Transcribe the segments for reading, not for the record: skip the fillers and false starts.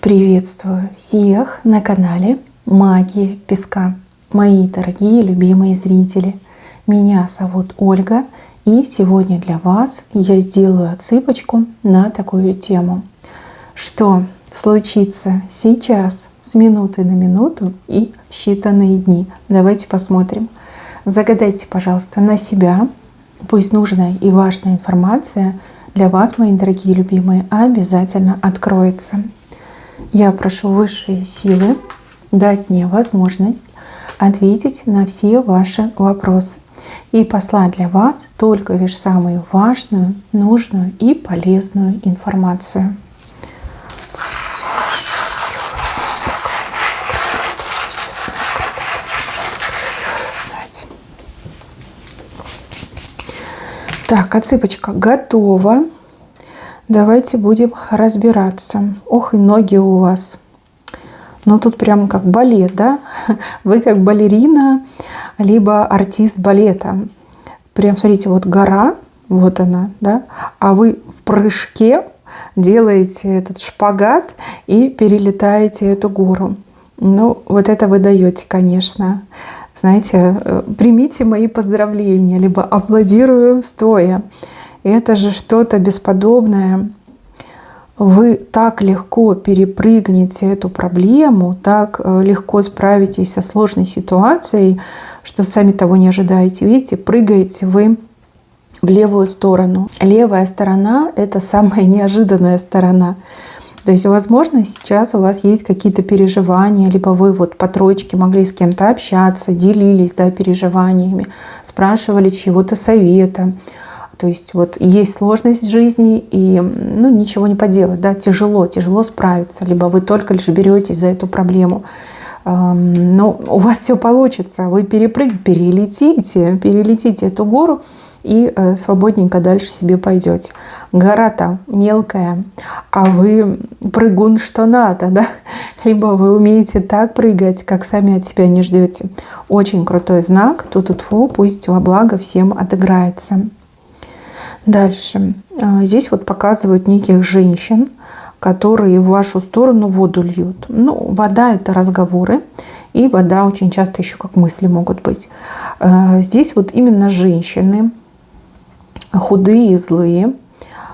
Приветствую всех на канале Магия Песка. Мои дорогие любимые зрители, меня зовут Ольга, и сегодня для вас я сделаю отсыпочку на такую тему. Что случится сейчас с минуты на минуту и в считанные дни? Давайте посмотрим. Загадайте, пожалуйста, на себя. Пусть нужная и важная информация для вас, мои дорогие любимые, обязательно откроется. Я прошу высшие силы дать мне возможность ответить на все ваши вопросы и послать для вас только лишь самую важную, нужную и полезную информацию. Так, отсыпочка готова. Давайте будем разбираться. Ох, и ноги у вас. Ну, тут прям как балет, да? Вы как балерина, либо артист балета. Прям, смотрите, вот гора, вот она, да? А вы в прыжке делаете этот шпагат и перелетаете эту гору. Ну, вот это вы даете, конечно. Знаете, примите мои поздравления, либо аплодирую стоя. Это же что-то бесподобное. Вы так легко перепрыгнете эту проблему, так легко справитесь со сложной ситуацией, что сами того не ожидаете. Видите, прыгаете вы в левую сторону. Левая сторона – это самая неожиданная сторона. То есть, возможно, сейчас у вас есть какие-то переживания, либо вы вот по троечке могли с кем-то общаться, делились, да, переживаниями, спрашивали чьего-то совета. То есть вот есть сложность в жизни, и ничего не поделать, да, тяжело справиться, либо вы только лишь беретесь за эту проблему. Но у вас все получится, вы перелетите эту гору и свободненько дальше себе пойдете. Гора-то мелкая, а вы прыгун что надо, да? Либо вы умеете так прыгать, как сами от себя не ждете. Очень крутой знак, ту-ту-тфу, пусть во благо всем отыграется. Дальше. Здесь вот показывают неких женщин, которые в вашу сторону воду льют. Ну, вода – это разговоры, и вода очень часто еще как мысли могут быть. Здесь вот именно женщины, худые и злые.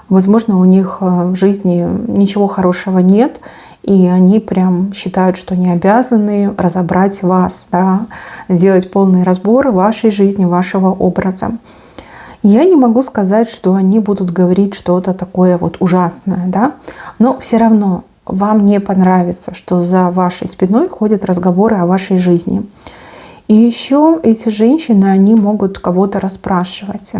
Возможно, у них в жизни ничего хорошего нет, и они прям считают, что они обязаны разобрать вас, да, сделать полный разбор вашей жизни, вашего образа. Я не могу сказать, что они будут говорить что-то такое вот ужасное, да, но все равно вам не понравится, что за вашей спиной ходят разговоры о вашей жизни. И еще эти женщины, они могут кого-то расспрашивать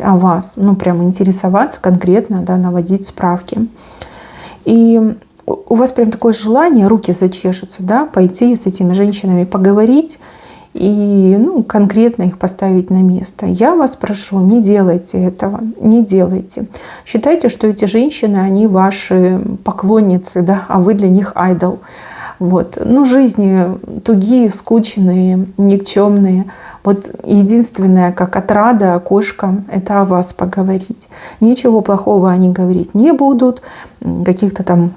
о вас, прям интересоваться конкретно, да, наводить справки. И у вас прям такое желание, руки зачешутся, да, пойти с этими женщинами поговорить, и конкретно их поставить на место. Я вас прошу, не делайте этого, не делайте. Считайте, что эти женщины, они ваши поклонницы, да, а вы для них айдол. Вот. Жизни тугие, скучные, никчемные. Вот единственное, как отрада кошкам, это о вас поговорить. Ничего плохого они говорить не будут, каких-то там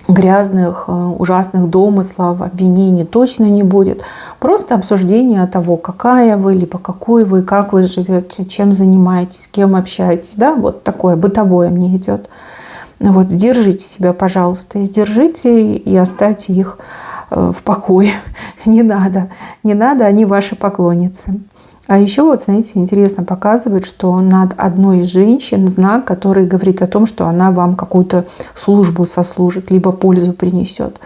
грязных, ужасных домыслов, обвинений точно не будет. Просто обсуждение того, какая вы, либо какой вы, как вы живете, чем занимаетесь, с кем общаетесь. Да? Вот такое бытовое мне идет. Вот, сдержите себя, пожалуйста, сдержите и оставьте их в покое. Не надо, они ваши поклонницы. А еще вот, знаете, интересно показывает, что над одной из женщин знак, который говорит о том, что она вам какую-то службу сослужит, либо пользу принесет.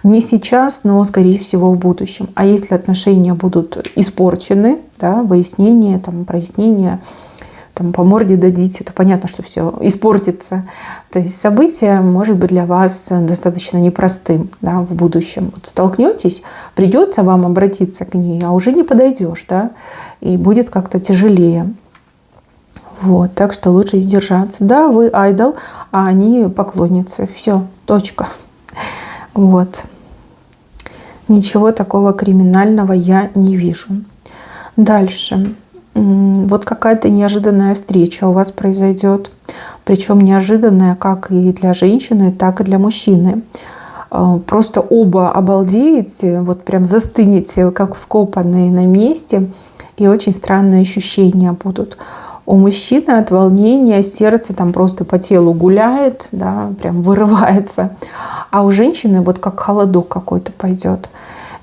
Не сейчас, но, скорее всего, в будущем. А если отношения будут испорчены, да, выяснение, прояснение, по морде дадите, то понятно, что все испортится. То есть событие может быть для вас достаточно непростым, да, в будущем. Вот столкнетесь, придется вам обратиться к ней, а уже не подойдешь, да, и будет как-то тяжелее. Вот, так что лучше сдержаться. Да, вы айдол, а они поклонницы. Все, точка. Вот. Ничего такого криминального я не вижу. Дальше. Вот какая-то неожиданная встреча у вас произойдет. Причем неожиданная как и для женщины, так и для мужчины. просто оба обалдеете, вот прям застынете, как вкопанные на месте, и очень странные ощущения будут. У мужчины от волнения сердце там просто по телу гуляет, да, прям вырывается. А у женщины вот как холодок какой-то пойдет.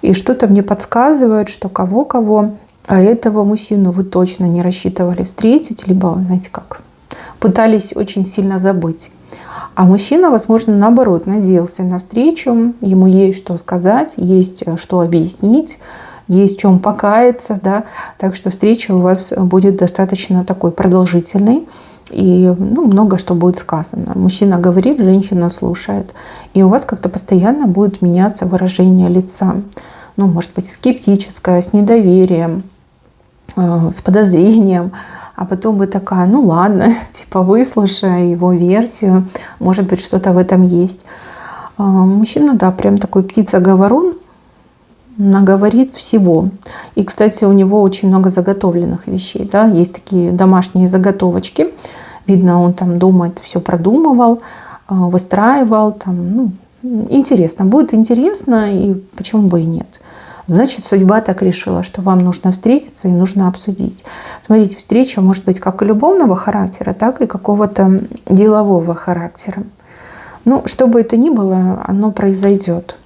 И что-то мне подсказывает, что кого-кого, а этого мужчину вы точно не рассчитывали встретить, либо, знаете как, пытались очень сильно забыть. А мужчина, возможно, наоборот, надеялся на встречу, ему есть что сказать, есть что объяснить, есть в чем покаяться, да, так что встреча у вас будет достаточно такой продолжительной, и много что будет сказано. Мужчина говорит, женщина слушает, и у вас как-то постоянно будет меняться выражение лица. Может быть, скептическое, с недоверием, с подозрением, а потом вы такая, ладно, типа выслушай его версию, может быть, что-то в этом есть. Мужчина, да, прям такой птица-говорун, наговорит всего. И, кстати, у него очень много заготовленных вещей, да, есть такие домашние заготовочки. Видно, он там дома это все продумывал, выстраивал, там, интересно, будет интересно, и почему бы и нет. Значит, судьба так решила, что вам нужно встретиться и нужно обсудить. Смотрите, встреча может быть как и любовного характера, так и какого-то делового характера. Что бы это ни было, оно произойдет.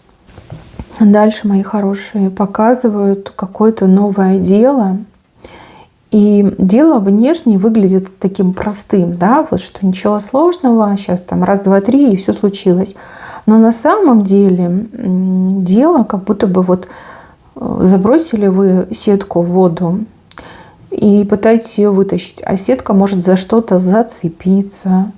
Дальше, мои хорошие, показывают какое-то новое дело. И дело внешне выглядит таким простым, да, вот что ничего сложного, сейчас там раз, два, три, и все случилось. Но на самом деле дело как будто бы вот забросили вы сетку в воду и пытаетесь ее вытащить, а сетка может за что-то зацепиться,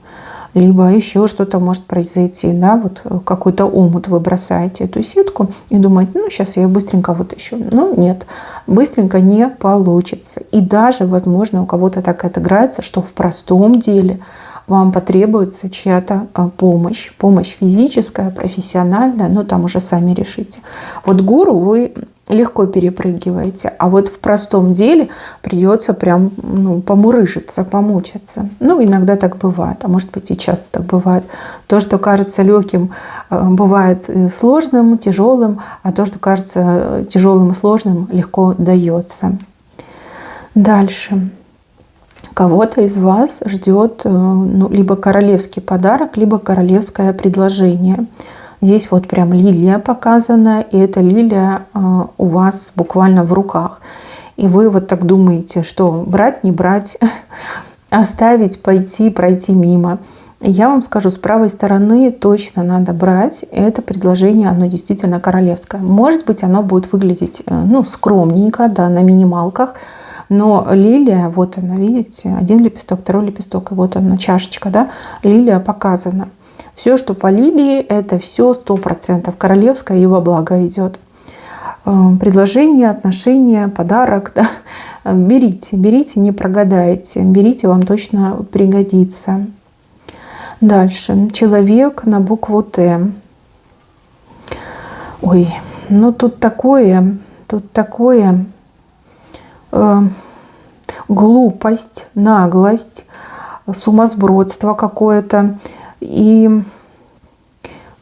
либо еще что-то может произойти, да, вот какой-то омут вы бросаете эту сетку и думаете, сейчас я ее быстренько вытащу. Но нет, быстренько не получится. И даже, возможно, у кого-то так отыграется, что в простом деле вам потребуется чья-то помощь. Помощь физическая, профессиональная, там уже сами решите. Вот гору вы легко перепрыгиваете, а вот в простом деле придется прям помурыжиться, помучиться. Иногда так бывает, а может быть и часто так бывает. То, что кажется легким, бывает сложным, тяжелым, а то, что кажется тяжелым и сложным, легко дается. Дальше. Кого-то из вас ждет либо королевский подарок, либо королевское предложение. Здесь вот прям лилия показана, и эта лилия у вас буквально в руках. И вы вот так думаете, что брать, не брать, оставить, пойти, пройти мимо. И я вам скажу, с правой стороны точно надо брать. Это предложение, оно действительно королевское. Может быть, оно будет выглядеть скромненько, да, на минималках. Но лилия, вот она, видите, один лепесток, второй лепесток, и вот она, чашечка, да, лилия показана. Все, что по лилии, это все 100% королевское и во благо идет. Предложение, отношения, подарок, да, берите, не прогадаете, берите, вам точно пригодится. Дальше. Человек на букву Т. Ой, тут такое глупость, наглость, сумасбродство какое-то и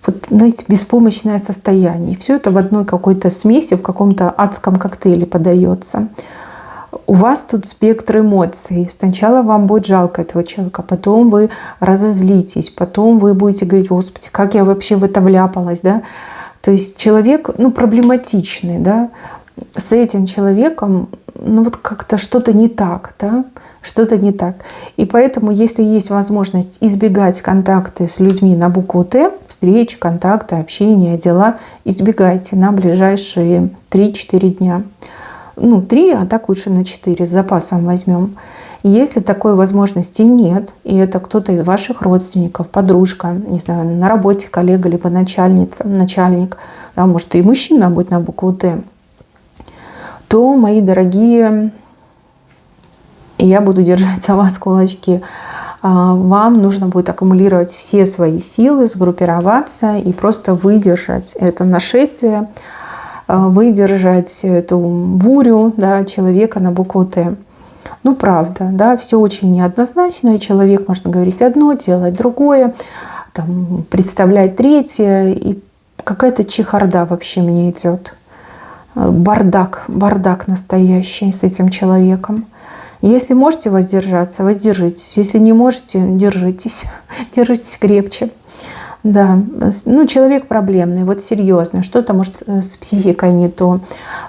вот, знаете, беспомощное состояние. Все это в одной какой-то смеси, в каком-то адском коктейле подается. У вас тут спектр эмоций. Сначала вам будет жалко этого человека, потом вы разозлитесь, потом вы будете говорить: Господи, как я вообще в это вляпалась, да? То есть человек, проблематичный, да? С этим человеком, вот как-то что-то не так, да? Что-то не так. И поэтому, если есть возможность избегать контакты с людьми на букву Т, встречи, контакты, общения, дела, избегайте на ближайшие 3-4 дня. 3, а так лучше на 4, с запасом возьмем. Если такой возможности нет, и это кто-то из ваших родственников, подружка, не знаю, на работе коллега, либо начальница, начальник, да, может и мужчина будет на букву Т, то, мои дорогие, я буду держать за вас кулачки. Вам нужно будет аккумулировать все свои силы, сгруппироваться и просто выдержать это нашествие, выдержать эту бурю, да, человека на букву Т. Правда, да, все очень неоднозначно, и человек может говорить одно, делать другое, представлять третье, и какая-то чехарда вообще мне идет. Бардак настоящий с этим человеком. Если можете воздержаться, воздержитесь. Если не можете, держитесь. Держитесь крепче. Да, ну человек проблемный, вот серьезно. Что-то, может, с психикой не то,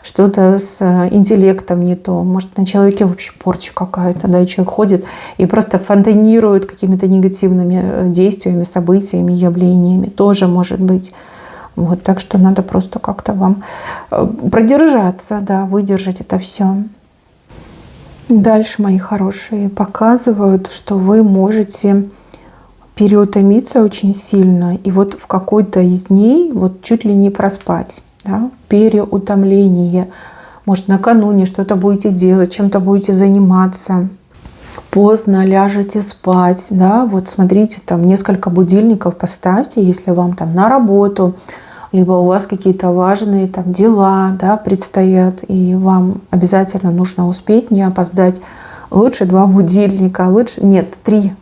что-то с интеллектом не то. Может, на человеке вообще порча какая-то, да, и человек ходит и просто фонтанирует какими-то негативными действиями, событиями, явлениями. Тоже может быть. Вот, так что надо просто как-то вам продержаться, да, выдержать это все. Дальше, мои хорошие, показывают, что вы можете переутомиться очень сильно, и вот в какой-то из дней вот чуть ли не проспать, да? Переутомление. Может, накануне что-то будете делать, чем-то будете заниматься, поздно ляжете спать, да? Вот смотрите, там несколько будильников поставьте, если вам там на работу, либо у вас какие-то важные там дела, да, предстоят, и вам обязательно нужно успеть, не опоздать. Лучше 2 будильника, лучше нет, 3.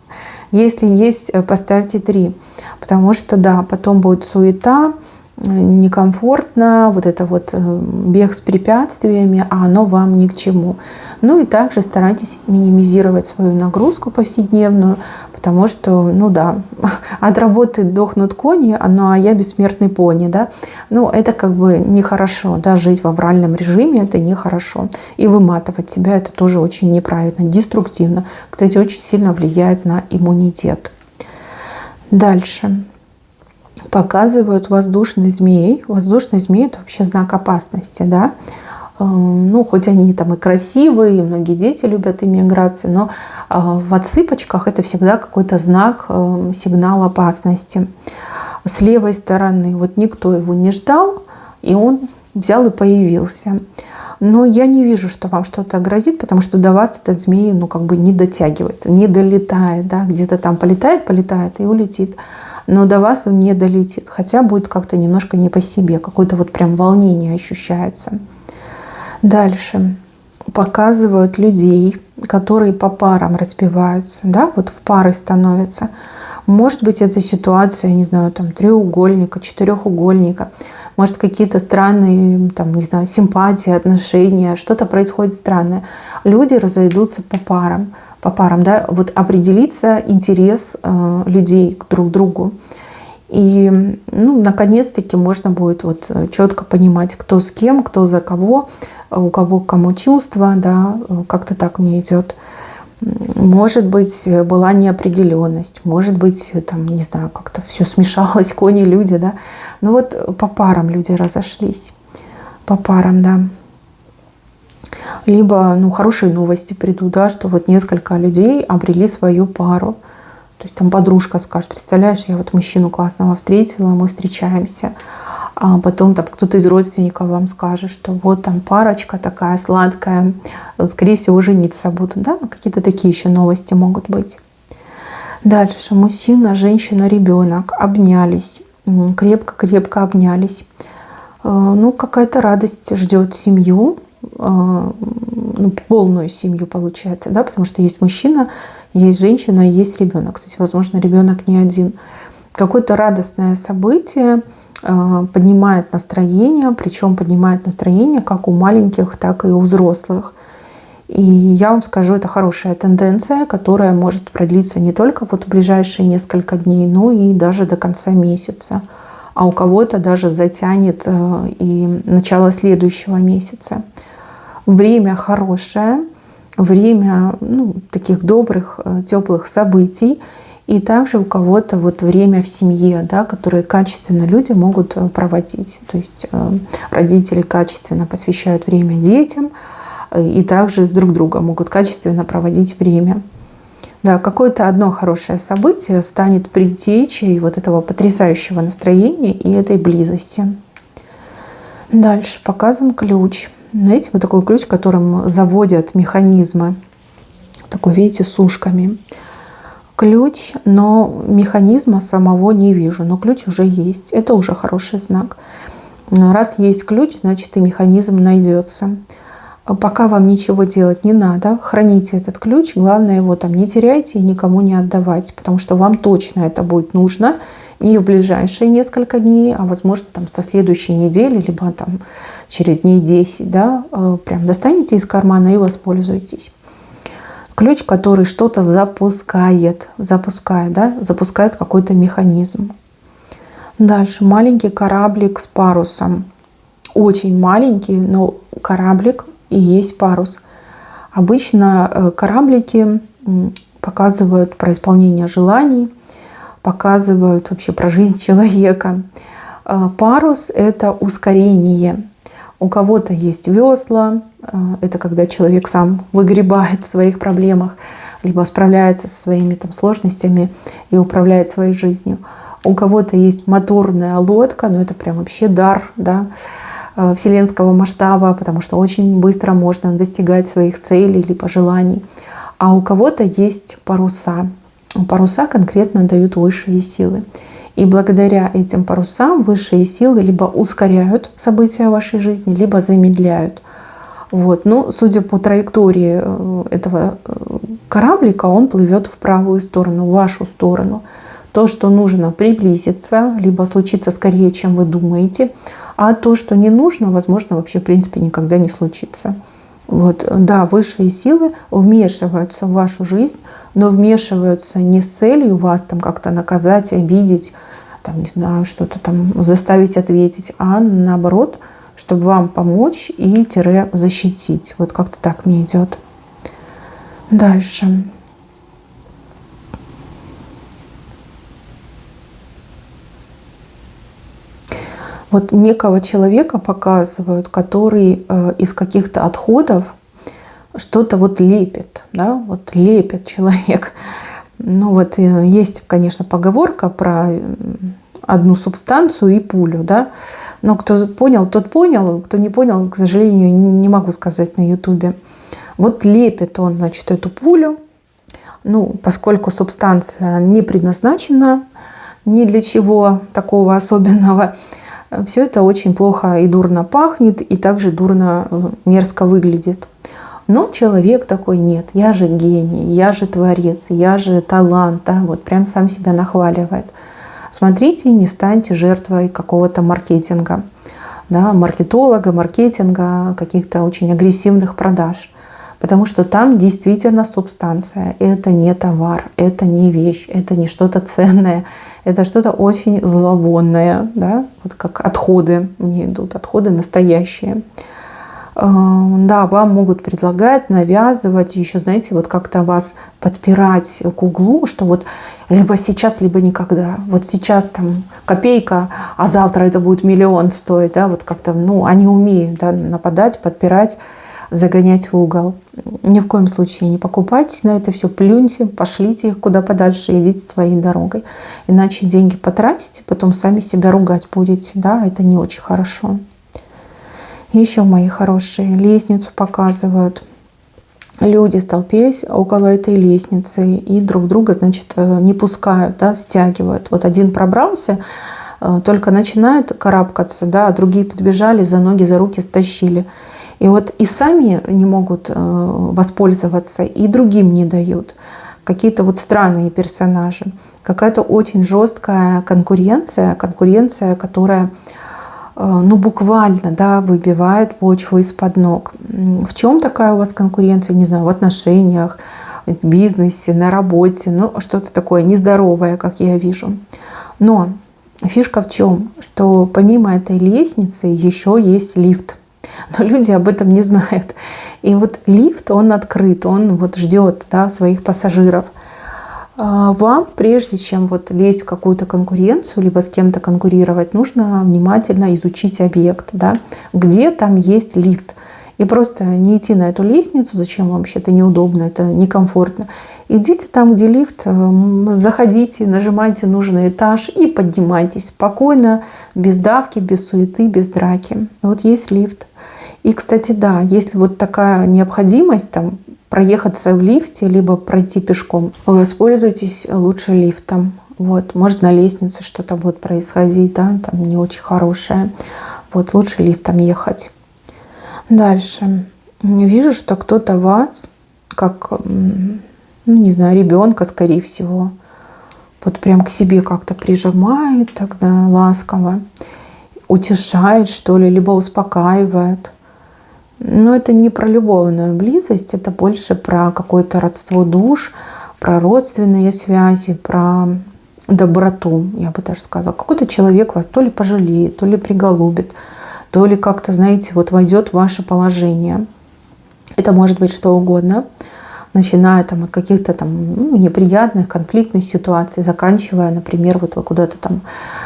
Если есть, поставьте 3. Потому что, да, потом будет суета, некомфортно, вот это вот бег с препятствиями, а оно вам ни к чему. Ну и также старайтесь минимизировать свою нагрузку повседневную, потому что, ну да, от работы дохнут кони, ну а я бессмертный пони, да. Ну это как бы нехорошо, да, жить в авральном режиме это нехорошо. И выматывать себя это тоже очень неправильно, деструктивно. Кстати, очень сильно влияет на иммунитет. Дальше. Показывают воздушный змей. Воздушный змей – это вообще знак опасности, да. Ну, хоть они там и красивые, и многие дети любят ими играться, но в отсыпочках это всегда какой-то знак, сигнал опасности. С левой стороны вот никто его не ждал, и он взял и появился. Но я не вижу, что вам что-то грозит, потому что до вас этот змей, ну, как бы не дотягивается, не долетает, да, где-то там полетает и улетит. Но до вас он не долетит, хотя будет как-то немножко не по себе, какое-то вот прям волнение ощущается. Дальше показывают людей, которые по парам разбиваются, да, вот в пары становятся. Может быть, это ситуация, я не знаю, там треугольника, четырехугольника, может, какие-то странные, там, не знаю, симпатии, отношения, что-то происходит странное. Люди разойдутся по парам, да, вот определится интерес людей друг к другу. И, ну, наконец-таки можно будет вот четко понимать, кто с кем, кто за кого, у кого к кому чувства, да, как-то так мне идет. Может быть, была неопределенность, может быть, там, не знаю, как-то все смешалось, кони, люди, да. Ну вот по парам люди разошлись, по парам, да. Либо, ну, хорошие новости придут, да, что вот несколько людей обрели свою пару. То есть там подружка скажет: представляешь, я вот мужчину классного встретила, мы встречаемся. А потом там кто-то из родственников вам скажет, что вот там парочка такая сладкая, скорее всего, жениться будут. Да? Какие-то такие еще новости могут быть. Дальше. Мужчина, женщина, ребенок обнялись, крепко-крепко обнялись. Ну, какая-то радость ждет семью, ну, полную семью получается, да, потому что есть мужчина, есть женщина и есть ребенок. Кстати, возможно, ребенок не один. Какое-то радостное событие поднимает настроение, причем поднимает настроение как у маленьких, так и у взрослых. И я вам скажу, это хорошая тенденция, которая может продлиться не только вот в ближайшие несколько дней, но и даже до конца месяца. А у кого-то даже затянет и начало следующего месяца. Время хорошее, время, ну, таких добрых, теплых событий. И также у кого-то вот время в семье, да, которые качественно люди могут проводить. То есть родители качественно посвящают время детям и также с друг другом могут качественно проводить время. Да, какое-то одно хорошее событие станет предтечей вот этого потрясающего настроения и этой близости. Дальше показан ключ. Знаете, вот такой ключ, которым заводят механизмы. Такой, видите, с ушками. Ключ, но механизма самого не вижу. Но ключ уже есть. Это уже хороший знак. Раз есть ключ, значит и механизм найдется. Пока вам ничего делать не надо, храните этот ключ, главное его там не теряйте и никому не отдавайте, потому что вам точно это будет нужно не в ближайшие несколько дней, а возможно там со следующей недели, либо там через дней 10, да, прям достанете из кармана и воспользуйтесь. Ключ, который что-то запускает, запускает какой-то механизм. Дальше маленький кораблик с парусом. Очень маленький, но кораблик и есть парус. Обычно кораблики показывают про исполнение желаний, показывают вообще про жизнь человека. Парус — это ускорение. У кого-то есть весла, это когда человек сам выгребает в своих проблемах, либо справляется со своими там сложностями и управляет своей жизнью. У кого-то есть моторная лодка, но это прям вообще дар, да, вселенского масштаба, потому что очень быстро можно достигать своих целей или пожеланий. А у кого-то есть паруса. Паруса конкретно дают высшие силы. И благодаря этим парусам высшие силы либо ускоряют события вашей жизни, либо замедляют. Вот. Но судя по траектории этого кораблика, он плывет в правую сторону, в вашу сторону. То, что нужно, приблизиться, либо случится скорее, чем вы думаете. А то, что не нужно, возможно, вообще в принципе никогда не случится. Вот. Да, высшие силы вмешиваются в вашу жизнь, но вмешиваются не с целью вас там как-то наказать, обидеть, там, не знаю, что-то там заставить ответить, а наоборот, чтобы вам помочь и защитить. Вот как-то так мне идет. Дальше. Вот некого человека показывают, который из каких-то отходов что-то вот лепит, да, вот лепит человек. Ну вот есть, конечно, поговорка про одну субстанцию и пулю, да. Но кто понял, тот понял, кто не понял, к сожалению, не могу сказать на ютубе. Вот лепит он, значит, эту пулю. Ну, поскольку субстанция не предназначена ни для чего такого особенного, все это очень плохо и дурно пахнет, и также дурно, мерзко выглядит. Но человек такой: нет, я же гений, я же творец, я же талант, да, вот прям сам себя нахваливает. Смотрите, не станьте жертвой какого-то маркетинга, да, маркетолога, маркетинга, каких-то очень агрессивных продаж. Потому что там действительно субстанция. Это не товар, это не вещь, это не что-то ценное. Это что-то очень зловонное. Да? Вот как отходы мне идут, отходы настоящие. Да, вам могут предлагать, навязывать, еще, знаете, вот как-то вас подпирать к углу, что вот либо сейчас, либо никогда. Вот сейчас там копейка, а завтра это будет миллион стоить. Да? Вот как-то, ну, они умеют, да, нападать, подпирать, загонять в угол. Ни в коем случае не покупайтесь на это все, плюньте, пошлите их куда подальше, идите своей дорогой. Иначе деньги потратите, потом сами себя ругать будете. Да, это не очень хорошо. Еще, мои хорошие, лестницу показывают. Люди столпились около этой лестницы и друг друга, значит, не пускают, да, стягивают. Вот один пробрался, только начинает карабкаться, да, а другие подбежали, за ноги, за руки стащили. И вот и сами не могут воспользоваться, и другим не дают. Какие-то вот странные персонажи. Какая-то очень жесткая конкуренция, которая, ну, буквально, да, выбивает почву из-под ног. В чем такая у вас конкуренция? Не знаю, в отношениях, в бизнесе, на работе. Ну, что-то такое нездоровое, как я вижу. Но фишка в чем? Что помимо этой лестницы еще есть лифт. Но люди об этом не знают. И вот лифт, он открыт, он вот ждет, да, своих пассажиров. Вам, прежде чем вот лезть в какую-то конкуренцию, либо с кем-то конкурировать, нужно внимательно изучить объект, да, где там есть лифт. И просто не идти на эту лестницу, зачем вам вообще, это неудобно, это некомфортно. Идите там, где лифт, заходите, нажимайте нужный этаж и поднимайтесь спокойно, без давки, без суеты, без драки. Вот есть лифт. И, кстати, да, если вот такая необходимость там проехаться в лифте, либо пройти пешком, воспользуйтесь лучше лифтом. Вот, может, на лестнице что-то будет происходить, да, там не очень хорошее. Вот, лучше лифтом ехать. Дальше. Вижу, что кто-то вас, как, ну, не знаю, ребенка, скорее всего, вот прям к себе как-то прижимает тогда ласково, утешает, что ли, либо успокаивает. Но это не про любовную близость, это больше про какое-то родство душ, про родственные связи, про доброту, я бы даже сказала. Какой-то человек вас то ли пожалеет, то ли приголубит, то ли как-то, знаете, вот войдет в ваше положение. Это может быть что угодно, начиная там от каких-то там неприятных, конфликтных ситуаций, заканчивая, например, вот вы куда-то там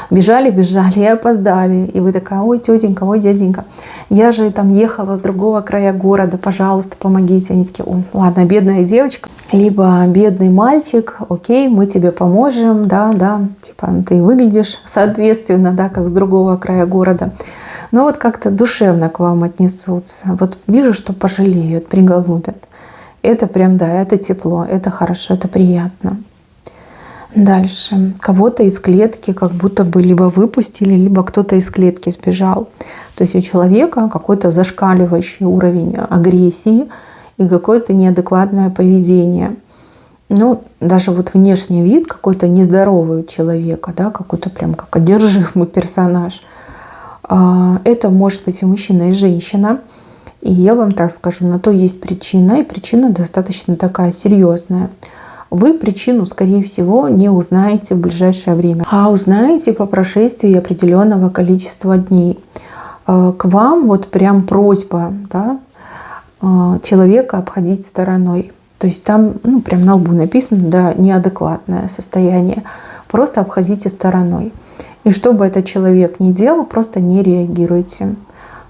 бежали и опоздали, и вы такая: ой, тетенька, ой, дяденька, я же там ехала с другого края города, пожалуйста, помогите. Они такие: о, ладно, бедная девочка, либо бедный мальчик, окей, мы тебе поможем, да, типа ты выглядишь соответственно, да, как с другого края города. Но вот как-то душевно к вам отнесутся. Вот вижу, что пожалеют, приголубят. Это прям, да, это тепло, это хорошо, это приятно. Дальше. Кого-то из клетки как будто бы либо выпустили, либо кто-то из клетки сбежал. То есть у человека какой-то зашкаливающий уровень агрессии и какое-то неадекватное поведение. Ну, даже вот внешний вид какой-то нездоровый у человека, да, какой-то прям как одержимый персонаж. Это может быть и мужчина, и женщина. И я вам так скажу, на то есть причина, и причина достаточно такая серьезная. Вы причину, скорее всего, не узнаете в ближайшее время, а узнаете по прошествии определенного количества дней. К вам вот прям просьба, да, человека обходить стороной. То есть там, ну, прям на лбу написано, да, неадекватное состояние. Просто обходите стороной. И что бы этот человек ни делал, просто не реагируйте.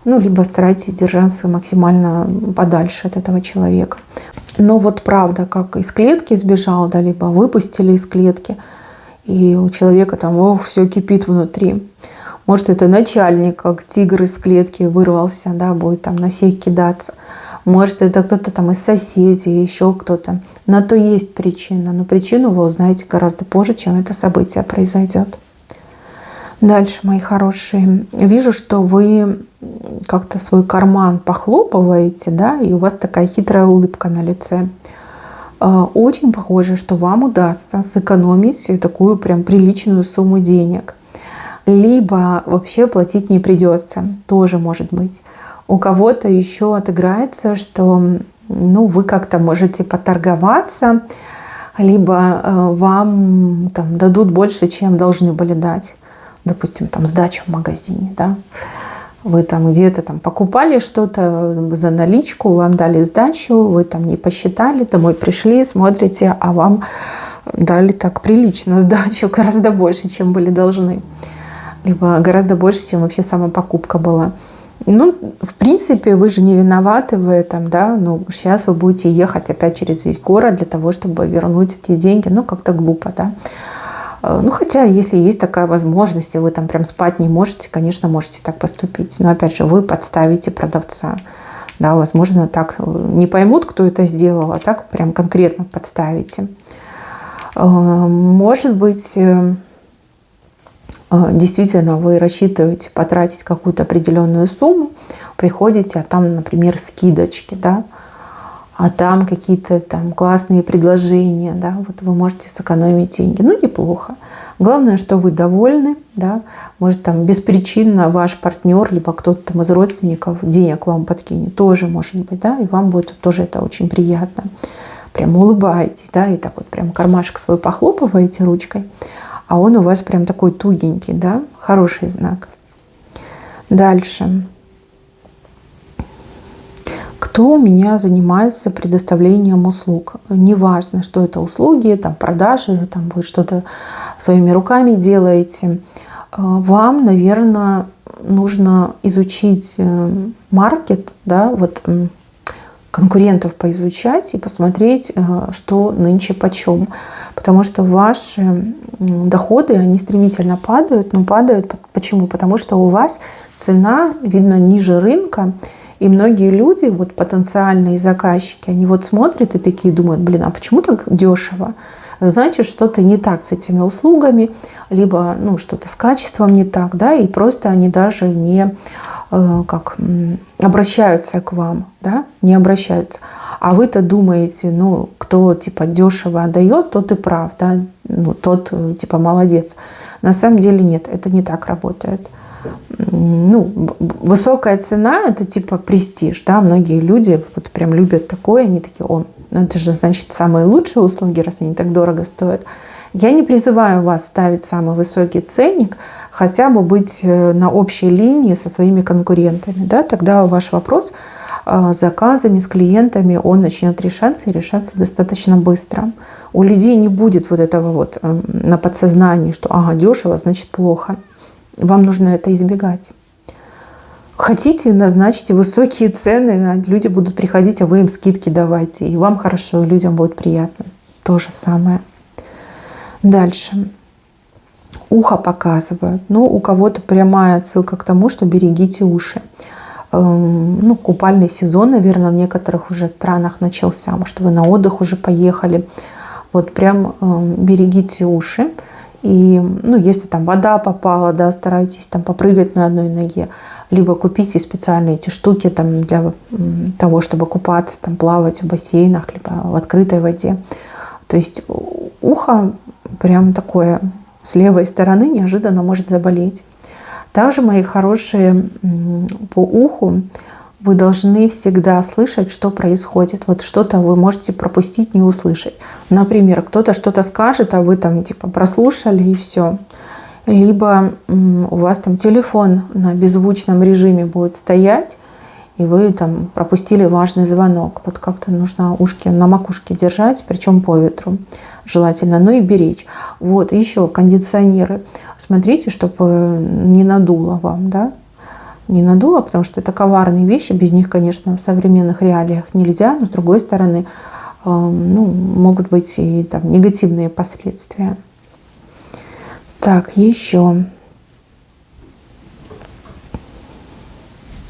Ну, либо старайтесь держаться максимально подальше от этого человека. Но вот правда, как из клетки сбежал, да, либо выпустили из клетки, и у человека там, все кипит внутри. Может, это начальник, как тигр из клетки вырвался, да, будет там на всех кидаться. Может, это кто-то там из соседей, еще кто-то. На то есть причина, но причину вы узнаете гораздо позже, чем это событие произойдет. Дальше, мои хорошие, вижу, что вы как-то свой карман похлопываете, да, и у вас такая хитрая улыбка на лице. Очень похоже, что вам удастся сэкономить такую прям приличную сумму денег. Либо вообще платить не придется, тоже может быть. У кого-то еще отыграется, что, ну, вы как-то можете поторговаться, либо вам там дадут больше, чем должны были дать. Допустим, там сдача в магазине, да, вы там где-то там покупали что-то за наличку, вам дали сдачу, вы там не посчитали, домой пришли, смотрите, а вам дали так прилично сдачу, гораздо больше, чем были должны, либо гораздо больше, чем вообще сама покупка была. Ну, в принципе, вы же не виноваты в этом, да, но сейчас вы будете ехать опять через весь город для того, чтобы вернуть эти деньги, ну, как-то глупо, да. Ну, хотя, если есть такая возможность, и вы там прям спать не можете, конечно, можете так поступить. Но, опять же, вы подставите продавца. Да, возможно, так не поймут, кто это сделал, а так прям конкретно подставите. Может быть, действительно, вы рассчитываете потратить какую-то определенную сумму, приходите, а там, например, скидочки, да, а там какие-то там классные предложения, да, вот вы можете сэкономить деньги. Ну, неплохо. Главное, что вы довольны, да, может, там беспричинно ваш партнер, либо кто-то там из родственников денег вам подкинет, тоже может быть, да, и вам будет тоже это очень приятно. Прям улыбаетесь, да, и так вот прям кармашек свой похлопываете ручкой, а он у вас прям такой тугенький, да, хороший знак. Дальше. Кто у меня занимается предоставлением услуг? Неважно, что это услуги, там, продажи, там, вы что-то своими руками делаете. Вам, наверное, нужно изучить маркет, да, вот конкурентов поизучать и посмотреть, что нынче почем. Потому что ваши доходы, они стремительно падают. Но падают почему? Потому что у вас цена, видно, ниже рынка. И многие люди, вот потенциальные заказчики, они вот смотрят и такие думают: блин, а почему так дешево? Значит, что-то не так с этими услугами, либо, ну, что-то с качеством не так, да, и просто они даже не как обращаются к вам, да, не обращаются. А вы-то думаете, ну, кто типа дешево отдает, тот и прав, да, ну, тот типа молодец. На самом деле нет, это не так работает. Ну, высокая цена — это типа престиж, да, многие люди вот прям любят такое, они такие: о, ну это же значит самые лучшие услуги, раз они так дорого стоят. Я не призываю вас ставить самый высокий ценник, хотя бы быть на общей линии со своими конкурентами, да, тогда ваш вопрос с заказами, с клиентами, он начнет решаться и решаться достаточно быстро. У людей не будет вот этого вот на подсознании, что ага, дешево, значит плохо. Вам нужно это избегать. Хотите, назначьте высокие цены, люди будут приходить, а вы им скидки давайте. И вам хорошо, и людям будет приятно. То же самое. Дальше. Ухо показывают. Ну, у кого-то прямая отсылка к тому, что берегите уши. Ну, купальный сезон, наверное, в некоторых уже странах начался. Может, вы на отдых уже поехали. Вот прям берегите уши. И, ну, если там вода попала, да, старайтесь там попрыгать на одной ноге, либо купите специальные эти штуки там для того, чтобы купаться, там, плавать в бассейнах, либо в открытой воде. То есть ухо прям такое с левой стороны неожиданно может заболеть. Также, мои хорошие, по уху вы должны всегда слышать, что происходит. Вот что-то вы можете пропустить, не услышать. Например, кто-то что-то скажет, а вы там типа прослушали и все. Либо у вас там телефон на беззвучном режиме будет стоять, и вы там пропустили важный звонок. Вот как-то нужно ушки на макушке держать, причем по ветру желательно, но и беречь. Вот, еще кондиционеры. Смотрите, чтобы не надуло вам, да? Не надуло, потому что это коварные вещи. Без них, конечно, в современных реалиях нельзя, но с другой стороны, ну, могут быть и там негативные последствия. Так, еще.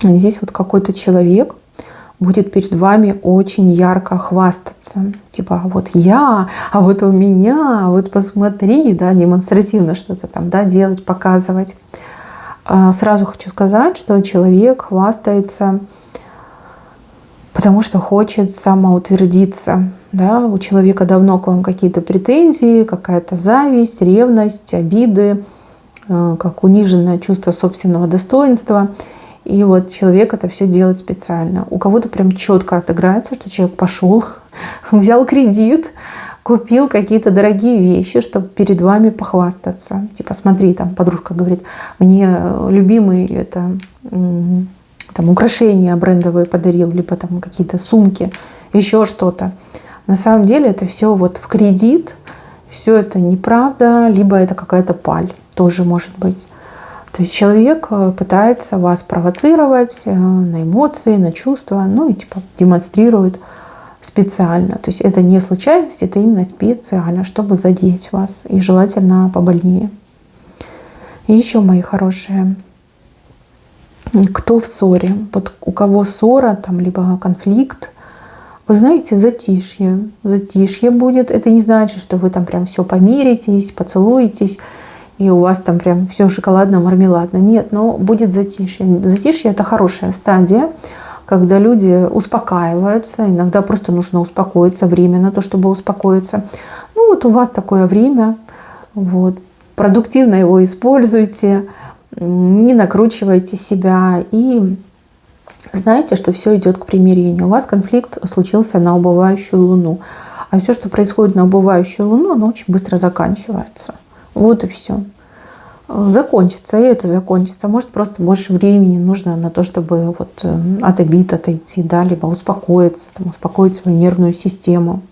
Здесь вот какой-то человек будет перед вами очень ярко хвастаться. Типа, а вот я, а вот у меня, а вот посмотри, да, демонстративно что-то там, да, делать, показывать. Сразу хочу сказать, что человек хвастается, потому что хочет самоутвердиться. Да? У человека давно к вам какие-то претензии, какая-то зависть, ревность, обиды, как униженное чувство собственного достоинства. И вот человек это все делает специально. У кого-то прям четко отыграется, что человек пошел, взял кредит, купил какие-то дорогие вещи, чтобы перед вами похвастаться. Типа, смотри, там подружка говорит, мне любимый это там украшения брендовые подарил, либо там какие-то сумки, еще что-то. На самом деле это все вот в кредит, все это неправда, либо это какая-то паль, тоже может быть. То есть человек пытается вас провоцировать на эмоции, на чувства, ну и типа демонстрирует специально. То есть это не случайность, это именно специально, чтобы задеть вас. И желательно побольнее. И еще, мои хорошие, кто в ссоре? Вот у кого ссора, там, либо конфликт, вы знаете, затишье. Затишье будет. Это не значит, что вы там прям все помиритесь, поцелуетесь, и у вас там прям все шоколадно-мармеладно. Нет, но будет затишье. Затишье — это хорошая стадия, когда люди успокаиваются. Иногда просто нужно успокоиться, время на то, чтобы успокоиться. Ну вот у вас такое время. Вот. Продуктивно его используйте, не накручивайте себя. И знаете, что все идет к примирению. У вас конфликт случился на убывающую луну. А все, что происходит на убывающую луну, оно очень быстро заканчивается. Вот и все. Закончится, и это закончится. Может, просто больше времени нужно на то, чтобы вот от обид отойти, да, либо успокоиться, там, успокоить свою нервную систему.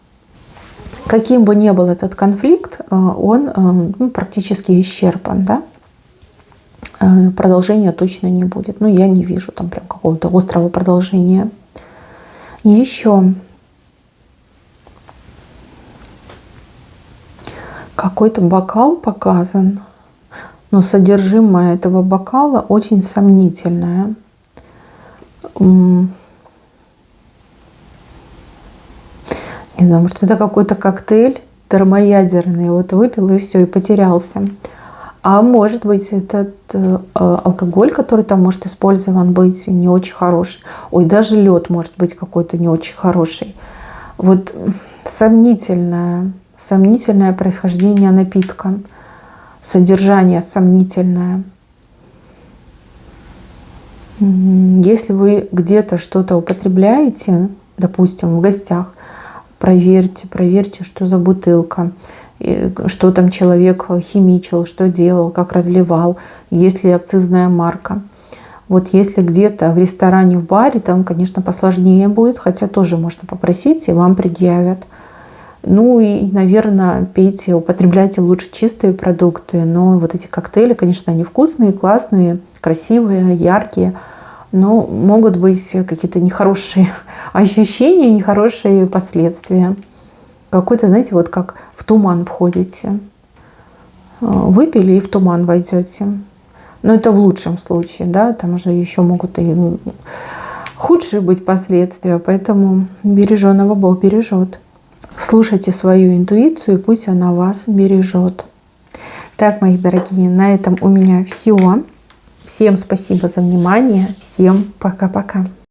Каким бы ни был этот конфликт, он практически исчерпан, да? Продолжения точно не будет. Ну, я не вижу там прям какого-то острого продолжения. Еще какой-то бокал показан, но содержимое этого бокала очень сомнительное. Не знаю, может, это какой-то коктейль термоядерный. Вот выпил и все, и потерялся. А может быть, этот алкоголь, который там может использован быть, не очень хороший. Ой, даже лед может быть какой-то не очень хороший. Вот сомнительное происхождение напитка, содержание сомнительное. Если вы где-то что-то употребляете, допустим, в гостях, проверьте, что за бутылка, что там человек химичил, что делал, как разливал, есть ли акцизная марка. Вот если где-то в ресторане, в баре, там, конечно, посложнее будет, хотя тоже можно попросить, и вам предъявят. Ну и, наверное, пейте, употребляйте лучше чистые продукты. Но вот эти коктейли, конечно, они вкусные, классные, красивые, яркие. Но могут быть какие-то нехорошие ощущения, нехорошие последствия. Какой-то, знаете, вот как в туман входите. Выпили и в туман войдете. Но это в лучшем случае, да, там же еще могут и худшие быть последствия. Поэтому береженого Бог бережет. Слушайте свою интуицию, и пусть она вас бережет. Так, мои дорогие, на этом у меня все. Всем спасибо за внимание. Всем пока-пока.